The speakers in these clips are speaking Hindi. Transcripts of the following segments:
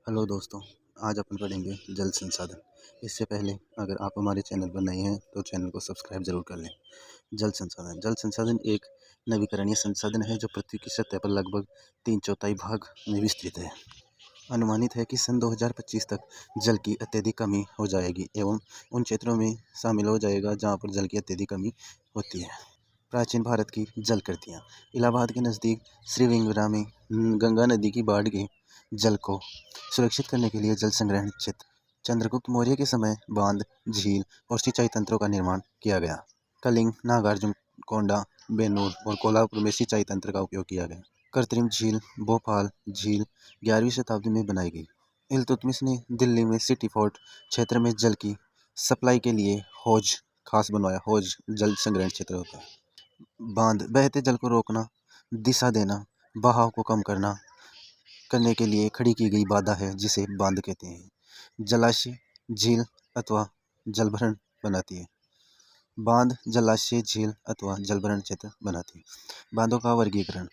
हेलो दोस्तों, आज अपन पढ़ेंगे जल संसाधन। इससे पहले अगर आप हमारे चैनल पर नए हैं तो चैनल को सब्सक्राइब जरूर कर लें। जल संसाधन एक नवीकरणीय संसाधन है जो पृथ्वी की सतह पर लगभग 3/4 भाग में विस्तृत है। अनुमानित है कि सन 2025 तक जल की अत्यधिक कमी हो जाएगी एवं उन क्षेत्रों में शामिल हो जाएगा जहाँ पर जल की अत्यधिक कमी होती है। प्राचीन भारत की जल कृतियाँ। इलाहाबाद के नज़दीक श्रीविंगरा में गंगा नदी की बाढ़ के जल को सुरक्षित करने के लिए जल संग्रहण क्षेत्र। चंद्रगुप्त मौर्य के समय बांध, झील और सिंचाई तंत्रों का निर्माण किया गया। कलिंग, नागार्जुन कोंडा, बेन्नूर और कोल्हापुर में सिंचाई तंत्र का उपयोग किया गया। कृत्रिम झील भोपाल झील 11वीं शताब्दी में बनाई गई। इल्तुतमिश ने दिल्ली में सिटी फोर्ट क्षेत्र में जल की सप्लाई के लिए हौज खास बनवाया। हौज जल संग्रहण क्षेत्र होता है। बांध, बहते जल को रोकना, दिशा देना, बहाव को कम करने के लिए खड़ी की गई बाधा है जिसे बांध कहते हैं। जलाशय, झील अथवा जलभरण बनाती है। बांध जलाशय, झील अथवा जलभरण क्षेत्र बनाती है। बांधों का वर्गीकरण।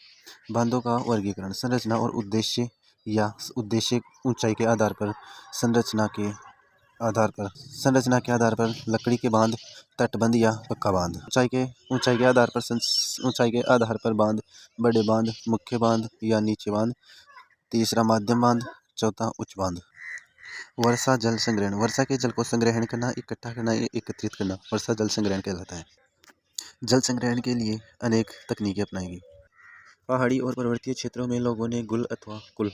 बांधों का वर्गीकरण संरचना और उद्देश्य या उद्देश्य ऊंचाई के आधार पर संरचना के आधार पर लकड़ी के बांध, तटबंध या पक्का बांध। ऊंचाई के आधार पर बांध, बड़े बांध, मुख्य बांध या नीचे बांध, तीसरा मध्यम बांध, चौथा उच्च बांध। वर्षा जल संग्रहण। वर्षा के जल को संग्रहण करना, इकट्ठा करना या एकत्रित करना वर्षा जल संग्रहण कहलाता है। जल संग्रहण के लिए अनेक तकनीकें अपनाई गई। पहाड़ी और पर्वतीय क्षेत्रों में लोगों ने गुल अथवा कुल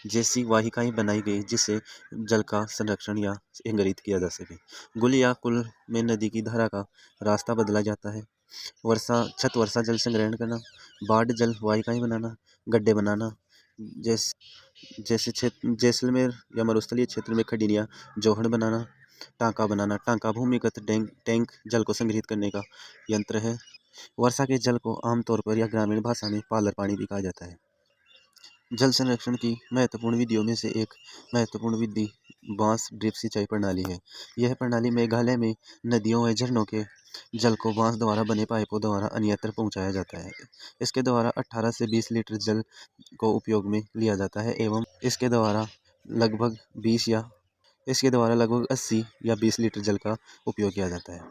जैसी वाहिकाएं बनाई गई जिससे जल का संरक्षण या संग्रहित किया जा सके। गुल या कुल में नदी की धारा का रास्ता बदला जाता है। छत वर्षा जल संग्रहण करना, बाढ़ जल वाहिकाएं बनाना, गड्ढे बनाना, जैसलमेर या मरुस्थलीय क्षेत्र में खडीरिया जोहड़ बनाना, टांका बनाना। टांका भूमिगत टैंक जल को संग्रहित करने का यंत्र है। वर्षा के जल को आमतौर पर या ग्रामीण भाषा में पालर पानी भी कहा जाता है। जल संरक्षण की महत्वपूर्ण विधियों में से एक महत्वपूर्ण विधि बांस ड्रिप सिंचाई प्रणाली है। यह प्रणाली मेघालय में नदियों व झरनों के जल को बांस द्वारा बने पाइपों द्वारा अन्यत्र पहुंचाया जाता है। इसके द्वारा 18 से 20 लीटर जल को उपयोग में लिया जाता है एवं इसके द्वारा लगभग 80 या 20 लीटर जल का उपयोग किया जाता है।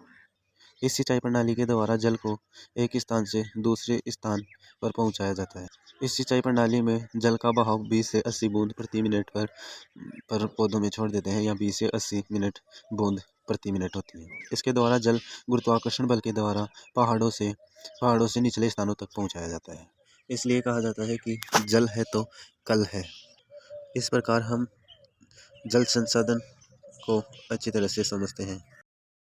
इस सिंचाई प्रणाली के द्वारा जल को एक स्थान से दूसरे स्थान पर पहुंचाया जाता है। इस सिंचाई प्रणाली में जल का बहाव 20 से 80 बूंद प्रति मिनट पर पौधों में छोड़ देते हैं या 20 से 80 मिनट बूंद प्रति मिनट होती है। इसके द्वारा जल गुरुत्वाकर्षण बल के द्वारा पहाड़ों से निचले स्थानों तक पहुंचाया जाता है। इसलिए कहा जाता है कि जल है तो कल है। इस प्रकार हम जल संसाधन को अच्छी तरह से समझते हैं।